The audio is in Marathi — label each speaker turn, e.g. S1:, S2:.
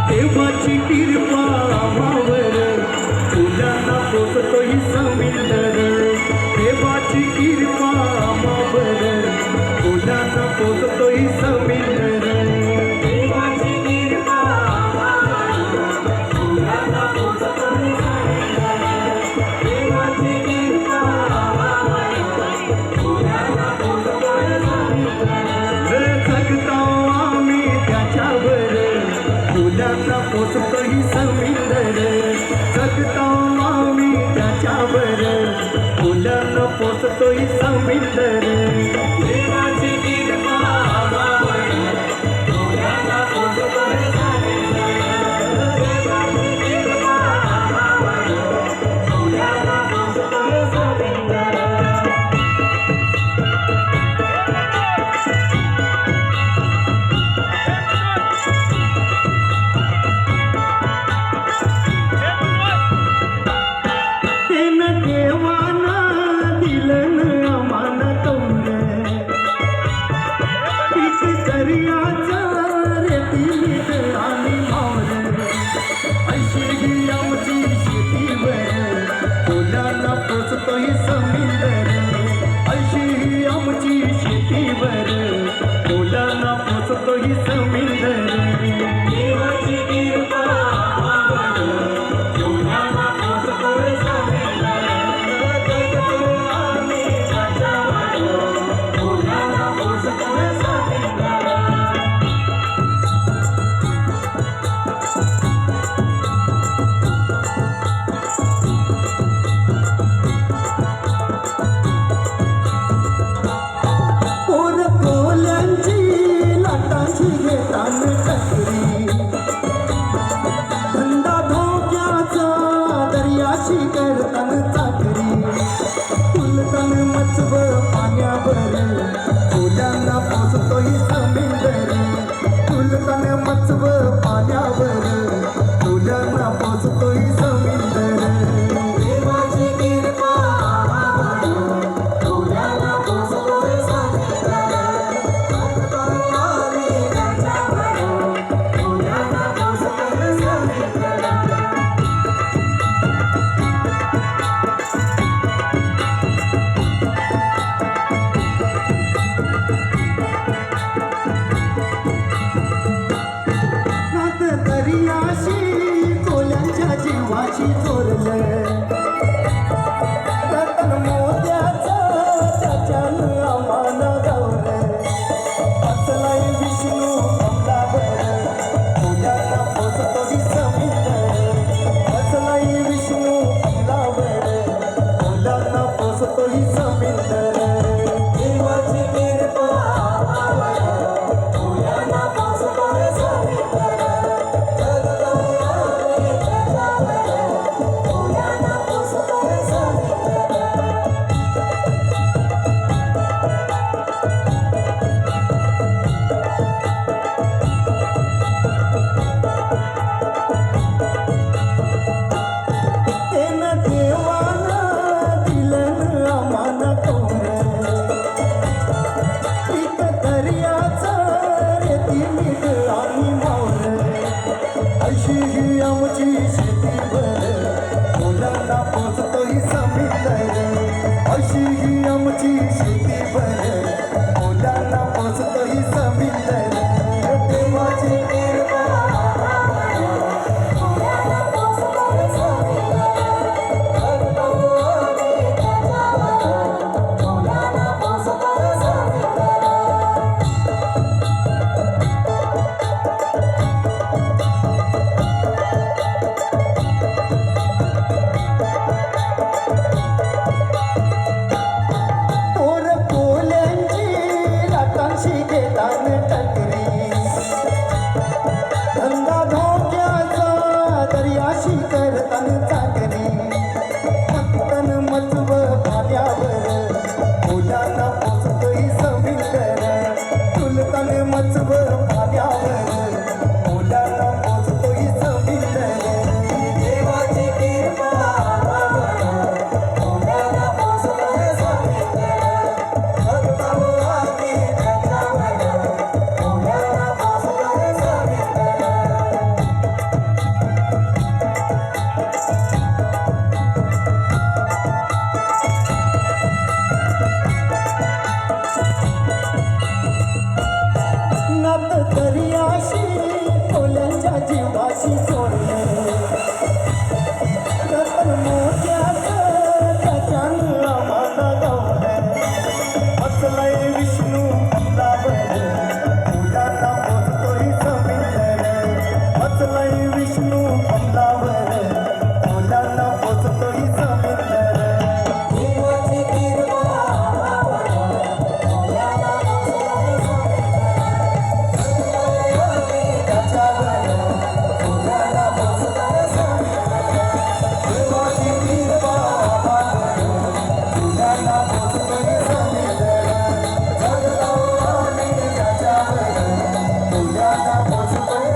S1: देवाची कृपा आम्हावर फुलांना पोचतोही समिंदर देवाची कृपा आम्हावर फुलांना पोचतोही समिंदर देवाची कृपा आम्हावर फुलांना पोचतोही समिंदर देवाची कृपा आम्हावर फुलांना पोचतोही समिंदर जगतो आम्ही त्याच्यावर फुलांना पोचतोही समिंदर जगतो आम्ही त्याच्यावर फुलांना पोचतोही समिंदर देवाची कृपा आम्हावर फुलांना पोचतोही समिंदर देवाची कृपा आम्हावर फुलांना पोचतोही समिंदर फुलांना पोचतोही समिंदर अशी आमची शेतीवर फुलांना पोचतोही समिंदर देवाची कृपा आम्हावर फुलांना पोचतोही समिंदर जगतो आम्ही त्याच्यावर फुलांना पोचतोही समिंदर धंदा धोक्याचा दर्याशी करतन चाकरी फुलतन मचव पाण्यावर फुलांना पोचतोही समिंदर फुलतन मचव पाण्यावर फुलांना पोचतोही समिंदर देवाची कृपा आम्हावर फुलांना पोचतोही समिंदर कोल्यांच्या जीवाची चोरलं रतन मोत्याचं त्याच्यानं आम्हाला गावलं वाचलाय विष्णू कमलावर फुलांना पोचतोही समिंदर वाचलाय विष्णू कमलावर फुलांना पोचतोही समिंदर देवाची कृपा आम्हावर फुलांना पोचतोही समिंदर अशी आमची शेतीवर फुलांना पोचतोही समिंदर अशी आमची शेतीवर फुलांना पोचतोही समिंदर देवाची कृपा आम्हावर फुलांना पोचतोही समिंदर जगतो आम्ही त्याच्यावर फुलांना पोचतोही समिंदर धंदा धोक्याचा दर्याशी करतन चाकरी फुलतन मचव पाण्यावर फुलांना पोचतोही समिंदर फुलतन मचव पाण्यावर फुलांना पोचतोही समिंदर देवाची कृपा आम्हावर फुलांना पोचतोही समिंदर जगतो आम्ही त्याच्यावर फुलांना मुलांना बसतोय